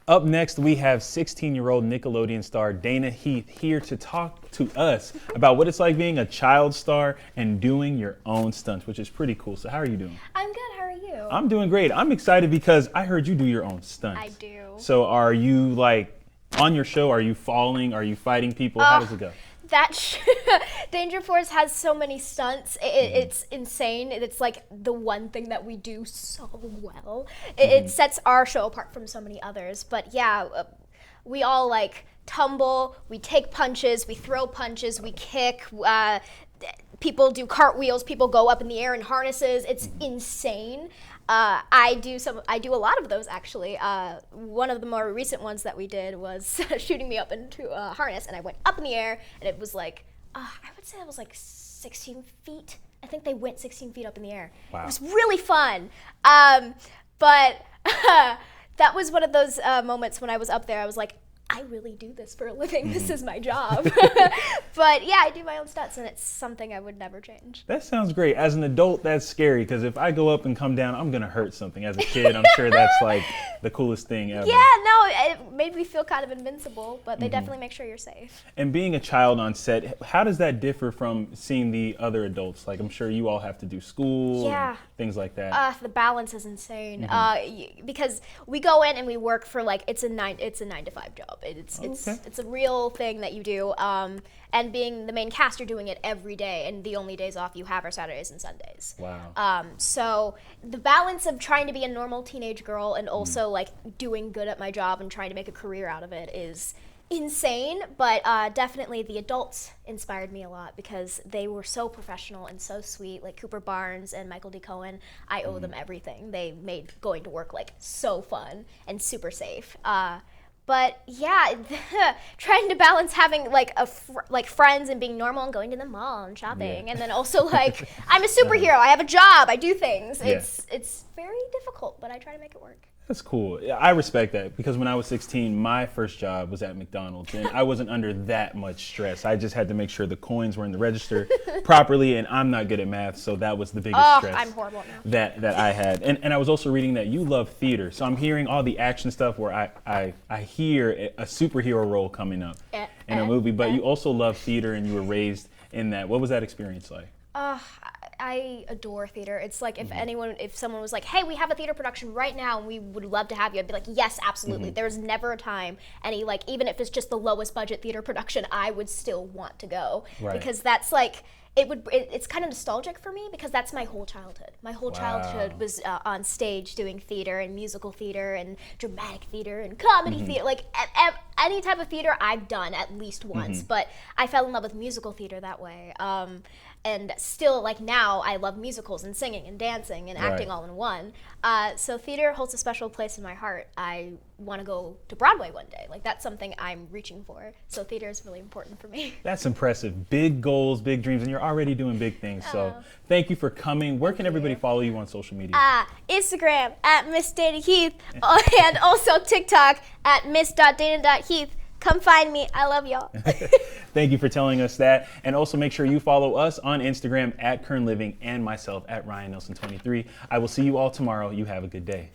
Up next, we have 16-year-old Nickelodeon star Dana Heath here to talk to us about what it's like being a child star and doing your own stunts, which is pretty cool. So how are you doing? I'm good. How are you? I'm doing great. I'm excited because I heard you do your own stunts. I do. So are you like on your show? Are you falling? Are you fighting people? How does it go? Danger Force has so many stunts. It's insane. It's like the one thing that we do so well. It sets our show apart from so many others. But yeah, we all like tumble, we take punches, we throw punches, we kick. People do cartwheels. People go up in the air in harnesses. It's insane. I do a lot of those actually. One of the more recent ones that we did was shooting me up into a harness, and I went up in the air, and it was like, I would say it was like 16 feet. I think they went 16 feet up in the air. Wow. It was really fun. But that was one of those moments when I was up there, I was like, I really do this for a living. This is my job. But yeah, I do my own stunts, and it's something I would never change. That sounds great. As an adult, that's scary because if I go up and come down, I'm gonna hurt something. As a kid, I'm sure that's like the coolest thing ever. Yeah, no, it made me feel kind of invincible, but they definitely make sure you're safe. And being a child on set, how does that differ from seeing the other adults? Like, I'm sure you all have to do school and things like that. The balance is insane because we go in and we work for like it's a 9 to 5 job. It's a real thing that you do. And being the main cast, you're doing it every day, and the only days off you have are Saturdays and Sundays. Wow. So the balance of trying to be a normal teenage girl and also like doing good at my job and trying to make a career out of it is insane, but definitely the adults inspired me a lot because they were so professional and so sweet. Like Cooper Barnes and Michael D. Cohen, I owe them everything. They made going to work like so fun and super safe. But yeah, trying to balance having like like friends and being normal and going to the mall and shopping, and then also like I'm a superhero. I have a job. I do things. It's very difficult, but I try to make it work. That's cool. I respect that because when I was 16, my first job was at McDonald's, and I wasn't under that much stress. I just had to make sure the coins were in the register properly, and I'm not good at math, so that was the biggest stress. I'm horrible at math. That I had. And I was also reading that you love theater, so I'm hearing all the action stuff where I hear a superhero role coming up in a movie, but you also love theater and you were raised in that. What was that experience like? I adore theater. It's like if someone was like, hey, we have a theater production right now and we would love to have you, I'd be like, yes, absolutely. There's never a time even if it's just the lowest budget theater production, I would still want to go. Right. Because that's like, it's kind of nostalgic for me because that's my whole childhood. My whole childhood was on stage doing theater and musical theater and dramatic theater and comedy theater. Like any type of theater I've done at least once, but I fell in love with musical theater that way. And still, like now, I love musicals and singing and dancing and acting all in one. So theater holds a special place in my heart. I want to go to Broadway one day. Like that's something I'm reaching for. So theater is really important for me. That's impressive. Big goals, big dreams, and you're already doing big things. So thank you for coming. Where can everybody follow you on social media? Instagram at Miss Dana Heath and also TikTok at miss.dana.heath. Come find me. I love y'all. Thank you for telling us that. And also make sure you follow us on Instagram at Kern Living and myself at Ryan Nelson 23. I will see you all tomorrow. You have a good day.